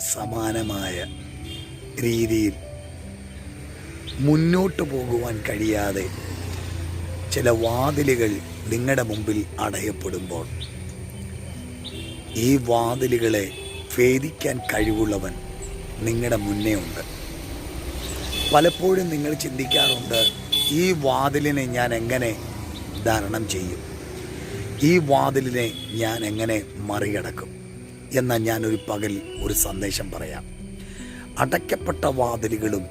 സമാനമായ രീതിയിൽ മുന്നോട്ട് പോകുവാൻ കഴിയാതെ ചില വാതിലുകൾ നിങ്ങളുടെ മുമ്പിൽ അടയപ്പെടുമ്പോൾ ഈ വാതിലുകളെ ഭേദിക്കാൻ കഴിവുള്ളവൻ നിങ്ങളുടെ മുന്നേ ഉണ്ട്. പലപ്പോഴും നിങ്ങൾ ചിന്തിക്കാറുണ്ട്, ഈ വാതിലിനെ ഞാൻ എങ്ങനെ തരണം ചെയ്യും, ഈ വാതിലിനെ ഞാൻ എങ്ങനെ മറികടക്കും. എന്നാൽ ഞാനൊരു പകൽ ഒരു സന്ദേശം പറയാം. അടയ്ക്കപ്പെട്ട വാതിലുകളും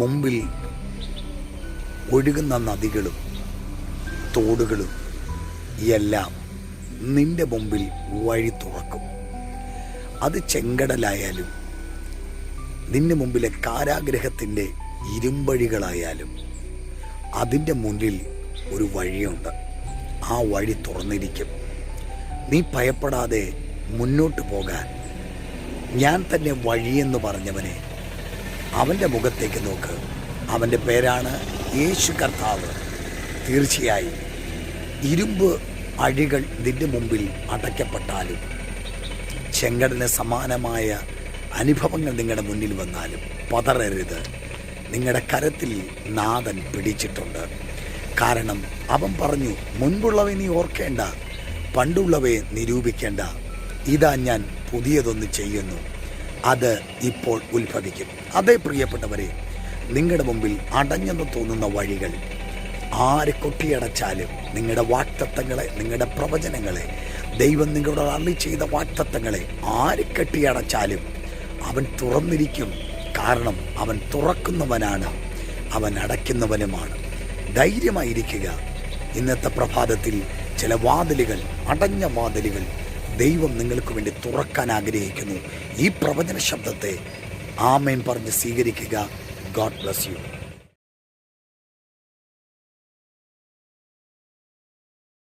മുമ്പിൽ ഒഴുകുന്ന നദികളും തോടുകളും എല്ലാം നിന്റെ മുമ്പിൽ വഴി തുറക്കും. അത് ചെങ്കടലായാലും നിന്റെ മുമ്പിലെ കാരാഗ്രഹത്തിൻ്റെ ഇരുമ്പഴികളായാലും അതിൻ്റെ മുന്നിൽ ഒരു വഴിയുണ്ട്. ആ വഴി തുറന്നിരിക്കും. നീ ഭയപ്പെടാതെ മുന്നോട്ട് പോകാൻ ഞാൻ തന്നെ വഴിയെന്ന് പറഞ്ഞവനെ അവൻ്റെ മുഖത്തേക്ക് നോക്ക്. അവൻ്റെ പേരാണ് യേശു കർത്താവ്. തീർച്ചയായും ഇരുമ്പ് അഴികൾ നിന്റെ മുമ്പിൽ അടയ്ക്കപ്പെട്ടാലും ചെങ്കടലിന് സമാനമായ അനുഭവങ്ങൾ നിങ്ങളുടെ മുന്നിൽ വന്നാലും പതറരുത്. നിങ്ങളുടെ കരത്തിൽ നാഥൻ പിടിച്ചിട്ടുണ്ട്. കാരണം അവൻ പറഞ്ഞു, മുൻപുള്ളവയെ നീ ഓർക്കേണ്ട, പണ്ടുള്ളവയെ നിരൂപിക്കേണ്ട. ഇതാ ഞാൻ പുതിയതൊന്ന് ചെയ്യുന്നു, അത് ഇപ്പോൾ ഉത്ഭവിക്കും. അതേ പ്രിയപ്പെട്ടവരെ, നിങ്ങളുടെ മുമ്പിൽ അടഞ്ഞെന്ന് തോന്നുന്ന വഴികൾ ആര് കൊട്ടിയടച്ചാലും നിങ്ങളുടെ വാഗ്ദത്തങ്ങളെ, നിങ്ങളുടെ പ്രവചനങ്ങളെ, ദൈവം നിങ്ങളോട് അരുളി ചെയ്ത വാഗ്ദത്തങ്ങളെ ആര് കെട്ടിയടച്ചാലും അവൻ തുറന്നിരിക്കും. കാരണം അവൻ തുറക്കുന്നവനാണ്, അവൻ അടയ്ക്കുന്നവനുമാണ്. ധൈര്യമായിരിക്കുക. ഇന്നത്തെ പ്രഭാതത്തിൽ ചില വാതിലുകൾ, അടഞ്ഞ വാതിലുകൾ ദൈവം നിങ്ങൾക്ക് വേണ്ടി തുറക്കാൻ ആഗ്രഹിക്കുന്നു. ഈ പ്രവചന ശബ്ദത്തെ ആമേൻ പറഞ്ഞ് സ്വീകരിക്കുക. God bless you.